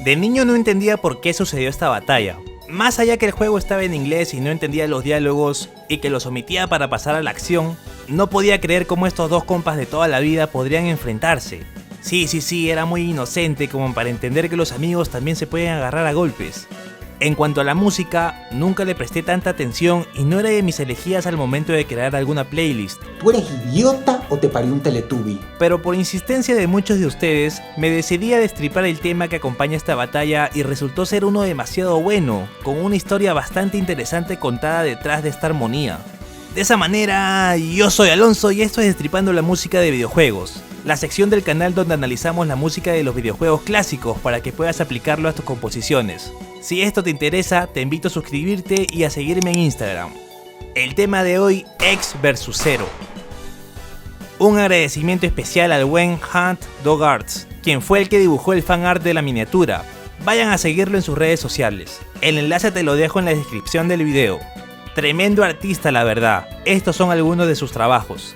De niño no entendía por qué sucedió esta batalla. Más allá que el juego estaba en inglés y no entendía los diálogos y que los omitía para pasar a la acción, no podía creer cómo estos dos compas de toda la vida podrían enfrentarse. Sí, era muy inocente como para entender que los amigos también se pueden agarrar a golpes. En cuanto a la música, nunca le presté tanta atención y no era de mis elegidas al momento de crear alguna playlist. ¿Tú eres idiota o te parió un Teletubby? Pero por insistencia de muchos de ustedes, me decidí a destripar el tema que acompaña esta batalla y resultó ser uno demasiado bueno, con una historia bastante interesante contada detrás de esta armonía. De esa manera, yo soy Alonso y esto es Destripando la Música de Videojuegos, la sección del canal donde analizamos la música de los videojuegos clásicos para que puedas aplicarlo a tus composiciones. Si esto te interesa, te invito a suscribirte y a seguirme en Instagram. El tema de hoy, X vs 0. Un agradecimiento especial al buen Hunt Dog Arts, quien fue el que dibujó el fanart de la miniatura. Vayan a seguirlo en sus redes sociales. El enlace te lo dejo en la descripción del video. Tremendo artista, la verdad. Estos son algunos de sus trabajos.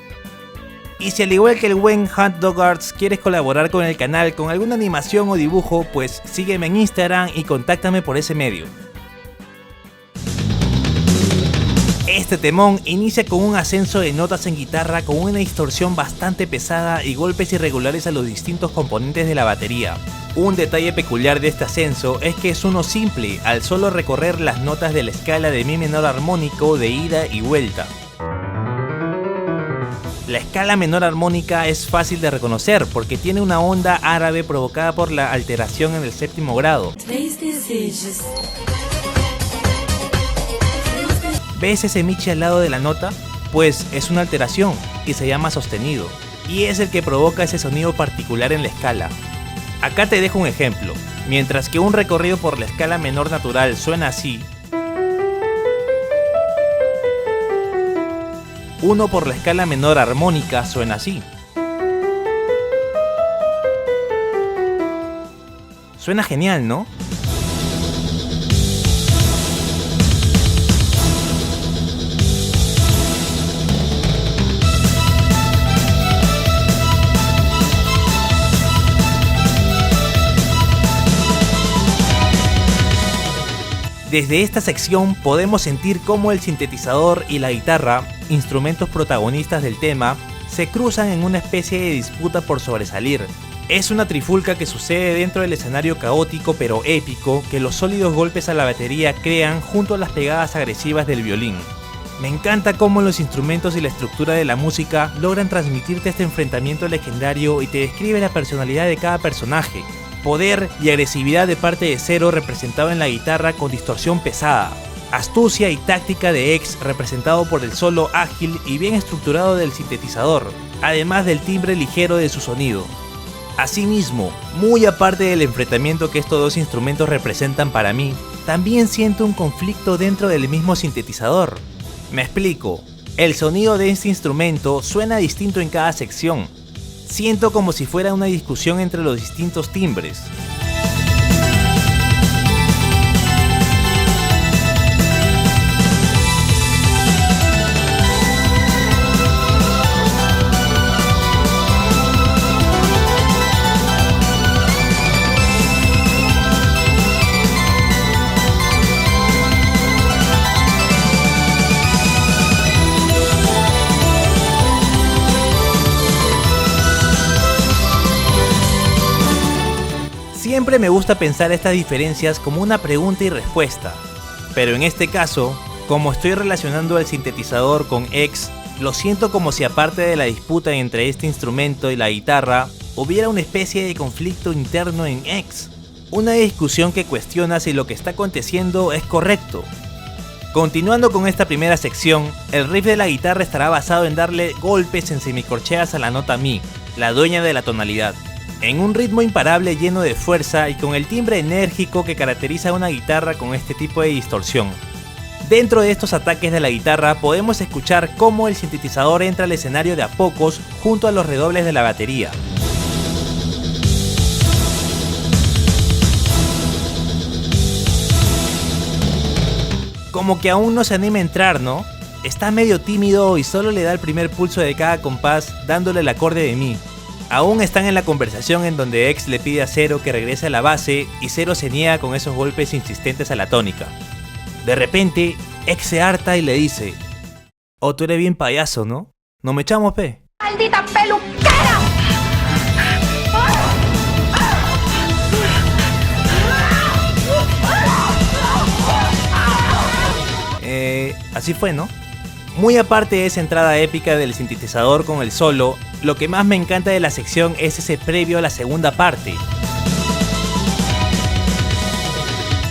Y si al igual que el buen Hunt Dog Arts quieres colaborar con el canal con alguna animación o dibujo, pues sígueme en Instagram y contáctame por ese medio. Este temón inicia con un ascenso de notas en guitarra con una distorsión bastante pesada y golpes irregulares a los distintos componentes de la batería. Un detalle peculiar de este ascenso es que es uno simple al solo recorrer las notas de la escala de mi menor armónico de ida y vuelta. La escala menor armónica es fácil de reconocer porque tiene una onda árabe provocada por la alteración en el séptimo grado. ¿Ves ese miche al lado de la nota? Pues es una alteración y se llama sostenido, y es el que provoca ese sonido particular en la escala. Acá te dejo un ejemplo. Mientras que un recorrido por la escala menor natural suena así, uno por la escala menor armónica suena así. Suena genial, ¿no? Desde esta sección podemos sentir cómo el sintetizador y la guitarra, instrumentos protagonistas del tema, se cruzan en una especie de disputa por sobresalir. Es una trifulca que sucede dentro del escenario caótico pero épico que los sólidos golpes a la batería crean junto a las pegadas agresivas del violín. Me encanta cómo los instrumentos y la estructura de la música logran transmitirte este enfrentamiento legendario y te describe la personalidad de cada personaje. Poder y agresividad de parte de Zero representado en la guitarra con distorsión pesada. Astucia y táctica de X representado por el solo ágil y bien estructurado del sintetizador, además del timbre ligero de su sonido. Asimismo, muy aparte del enfrentamiento que estos dos instrumentos representan para mí, también siento un conflicto dentro del mismo sintetizador. Me explico, el sonido de este instrumento suena distinto en cada sección. Siento como si fuera una discusión entre los distintos timbres. Siempre me gusta pensar estas diferencias como una pregunta y respuesta, pero en este caso, como estoy relacionando el sintetizador con X, lo siento como si aparte de la disputa entre este instrumento y la guitarra, hubiera una especie de conflicto interno en X, una discusión que cuestiona si lo que está aconteciendo es correcto. Continuando con esta primera sección, el riff de la guitarra estará basado en darle golpes en semicorcheas a la nota Mi, la dueña de la tonalidad, en un ritmo imparable lleno de fuerza y con el timbre enérgico que caracteriza a una guitarra con este tipo de distorsión. Dentro de estos ataques de la guitarra podemos escuchar cómo el sintetizador entra al escenario de a pocos junto a los redobles de la batería. Como que aún no se anima a entrar, ¿no? Está medio tímido y solo le da el primer pulso de cada compás dándole el acorde de Mi. Aún están en la conversación en donde X le pide a Zero que regrese a la base y Zero se niega con esos golpes insistentes a la tónica. De repente, X se harta y le dice: "Oh, tú eres bien payaso, ¿no? ¿No me echamos, pe?" ¡Maldita peluquera! Así fue, ¿no? Muy aparte de esa entrada épica del sintetizador con el solo, lo que más me encanta de la sección es ese previo a la segunda parte.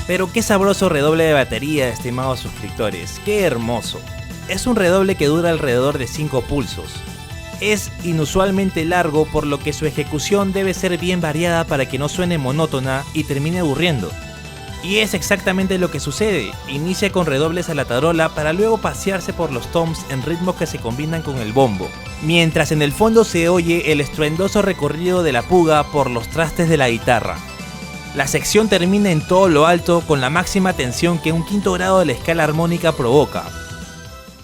Pero qué sabroso redoble de batería, estimados suscriptores, qué hermoso. Es un redoble que dura alrededor de 5 pulsos. Es inusualmente largo, por lo que su ejecución debe ser bien variada para que no suene monótona y termine aburriendo. Y es exactamente lo que sucede. Inicia con redobles a la tarola para luego pasearse por los toms en ritmos que se combinan con el bombo, mientras en el fondo se oye el estruendoso recorrido de la puga por los trastes de la guitarra. La sección termina en todo lo alto con la máxima tensión que un quinto grado de la escala armónica provoca.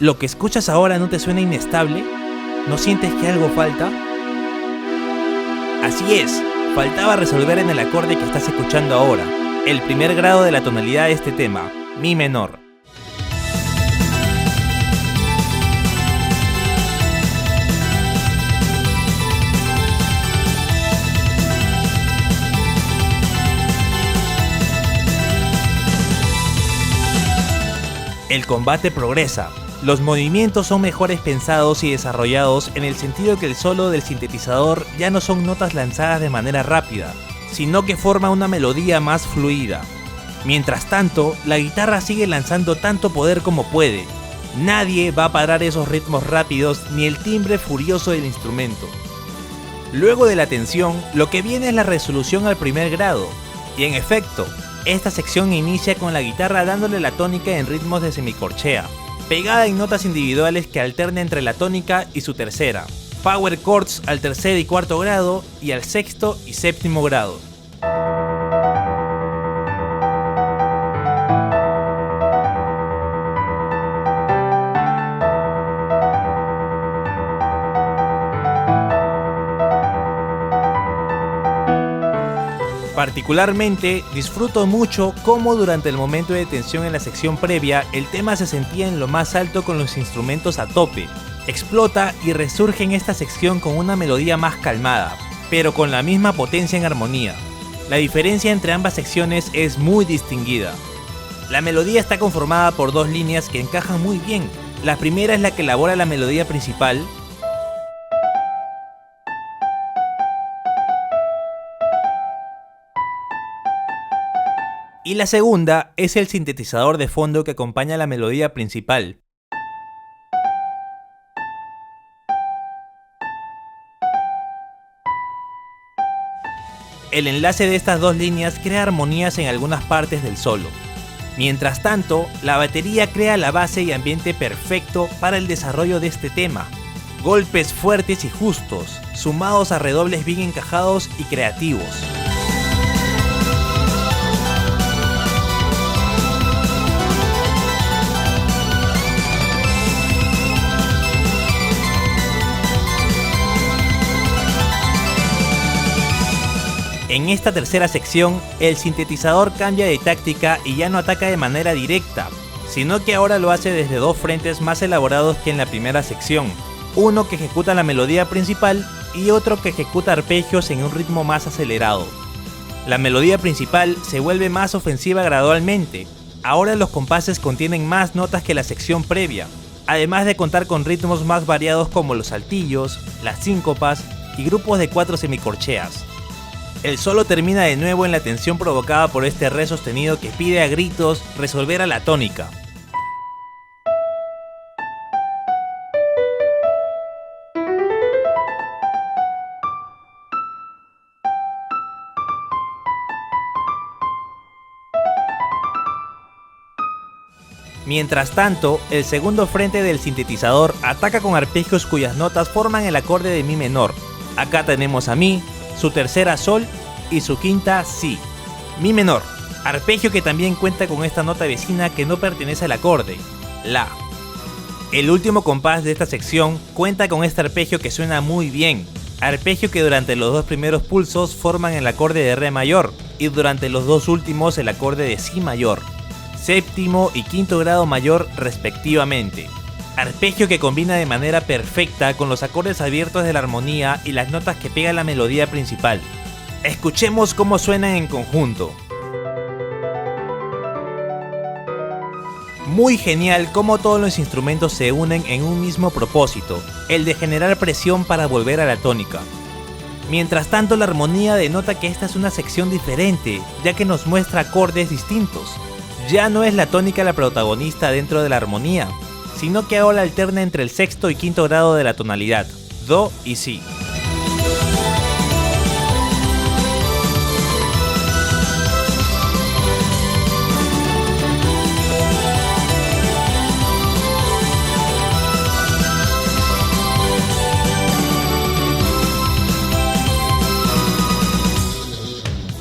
¿Lo que escuchas ahora no te suena inestable? ¿No sientes que algo falta? Así es, faltaba resolver en el acorde que estás escuchando ahora, el primer grado de la tonalidad de este tema, Mi menor. El combate progresa. Los movimientos son mejores pensados y desarrollados en el sentido que el solo del sintetizador ya no son notas lanzadas de manera rápida, sino que forma una melodía más fluida. Mientras tanto, la guitarra sigue lanzando tanto poder como puede. Nadie va a parar esos ritmos rápidos ni el timbre furioso del instrumento. Luego de la tensión, lo que viene es la resolución al primer grado, y en efecto, esta sección inicia con la guitarra dándole la tónica en ritmos de semicorchea, pegada en notas individuales que alterna entre la tónica y su tercera, power chords al tercer y cuarto grado y al sexto y séptimo grado. Particularmente, disfruto mucho cómo durante el momento de tensión en la sección previa, el tema se sentía en lo más alto con los instrumentos a tope. Explota y resurge en esta sección con una melodía más calmada, pero con la misma potencia en armonía. La diferencia entre ambas secciones es muy distinguida. La melodía está conformada por dos líneas que encajan muy bien. La primera es la que elabora la melodía principal, y la segunda es el sintetizador de fondo que acompaña la melodía principal. El enlace de estas dos líneas crea armonías en algunas partes del solo. Mientras tanto, la batería crea la base y ambiente perfecto para el desarrollo de este tema. Golpes fuertes y justos, sumados a redobles bien encajados y creativos. En esta tercera sección, el sintetizador cambia de táctica y ya no ataca de manera directa, sino que ahora lo hace desde dos frentes más elaborados que en la primera sección, uno que ejecuta la melodía principal y otro que ejecuta arpegios en un ritmo más acelerado. La melodía principal se vuelve más ofensiva gradualmente, ahora los compases contienen más notas que la sección previa, además de contar con ritmos más variados como los saltillos, las síncopas y grupos de 4 semicorcheas. El solo termina de nuevo en la tensión provocada por este re sostenido que pide a gritos resolver a la tónica. Mientras tanto, el segundo frente del sintetizador ataca con arpegios cuyas notas forman el acorde de mi menor. Acá tenemos a mi, su tercera sol y su quinta si. Mi menor, arpegio que también cuenta con esta nota vecina que no pertenece al acorde, la. El último compás de esta sección cuenta con este arpegio que suena muy bien, arpegio que durante los dos primeros pulsos forman el acorde de re mayor y durante los dos últimos el acorde de si mayor, séptimo y quinto grado mayor respectivamente. Arpegio que combina de manera perfecta con los acordes abiertos de la armonía y las notas que pega la melodía principal. Escuchemos cómo suenan en conjunto. Muy genial cómo todos los instrumentos se unen en un mismo propósito, el de generar presión para volver a la tónica. Mientras tanto, la armonía denota que esta es una sección diferente, ya que nos muestra acordes distintos. Ya no es la tónica la protagonista dentro de la armonía, sino que ahora alterna entre el sexto y quinto grado de la tonalidad, do y si.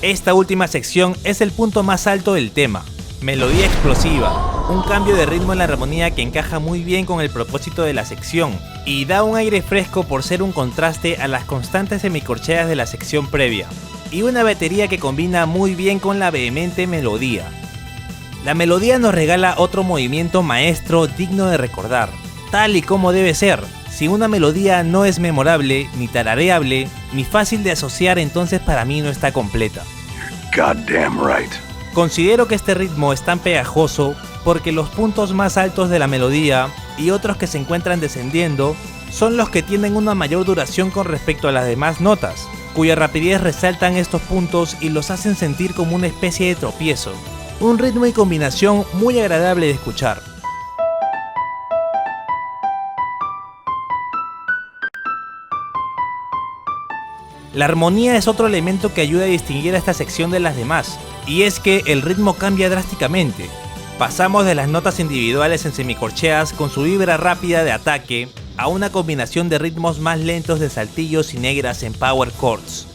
Esta última sección es el punto más alto del tema, melodía explosiva, un cambio de ritmo en la armonía que encaja muy bien con el propósito de la sección y da un aire fresco por ser un contraste a las constantes semicorcheas de la sección previa, y una batería que combina muy bien con la vehemente melodía. La melodía nos regala otro movimiento maestro digno de recordar, tal y como debe ser. Si una melodía no es memorable, ni tarareable, ni fácil de asociar, entonces para mí no está completa. Goddamn right. Considero que este ritmo es tan pegajoso porque los puntos más altos de la melodía y otros que se encuentran descendiendo son los que tienen una mayor duración con respecto a las demás notas, cuya rapidez resaltan estos puntos y los hacen sentir como una especie de tropiezo. Un ritmo y combinación muy agradable de escuchar. La armonía es otro elemento que ayuda a distinguir a esta sección de las demás, y es que el ritmo cambia drásticamente. Pasamos de las notas individuales en semicorcheas con su vibra rápida de ataque a una combinación de ritmos más lentos de saltillos y negras en power chords.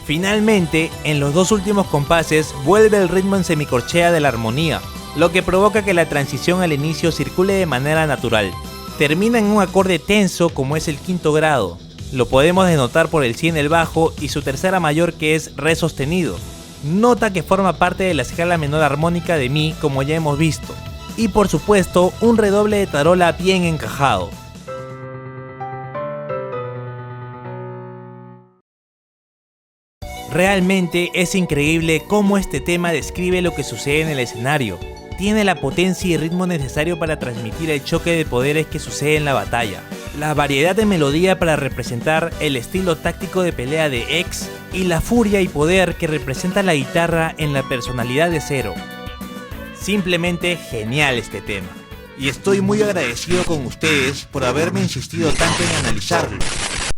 Finalmente, en los dos últimos compases vuelve el ritmo en semicorchea de la armonía, lo que provoca que la transición al inicio circule de manera natural. Termina en un acorde tenso como es el quinto grado. Lo podemos denotar por el si en el bajo y su tercera mayor que es re sostenido. Nota que forma parte de la escala menor armónica de mi como ya hemos visto. Y por supuesto un redoble de tarola bien encajado. Realmente es increíble cómo este tema describe lo que sucede en el escenario. Tiene la potencia y ritmo necesario para transmitir el choque de poderes que sucede en la batalla. La variedad de melodía para representar el estilo táctico de pelea de X y la furia y poder que representa la guitarra en la personalidad de Zero. Simplemente genial este tema. Y estoy muy agradecido con ustedes por haberme insistido tanto en analizarlo.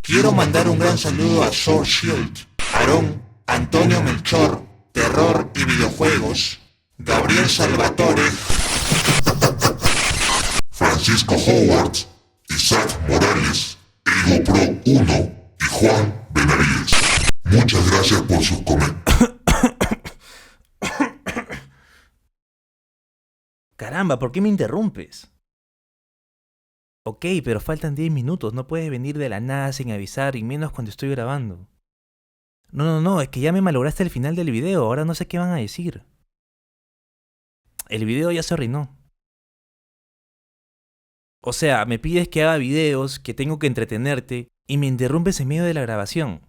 Quiero mandar un gran saludo a Sword Shield, Aarón, Antonio Melchor, Terror y Videojuegos, Gabriel Salvatore, Francisco Howard, Isaac Morales, Ego Pro 1 y Juan Benavides. Muchas gracias por sus comentarios. Caramba, ¿por qué me interrumpes? Ok, pero faltan 10 minutos, no puedes venir de la nada sin avisar y menos cuando estoy grabando. No, es que ya me malograste el final del video, ahora no sé qué van a decir. El video ya se arruinó. O sea, me pides que haga videos, que tengo que entretenerte, y me interrumpes en medio de la grabación.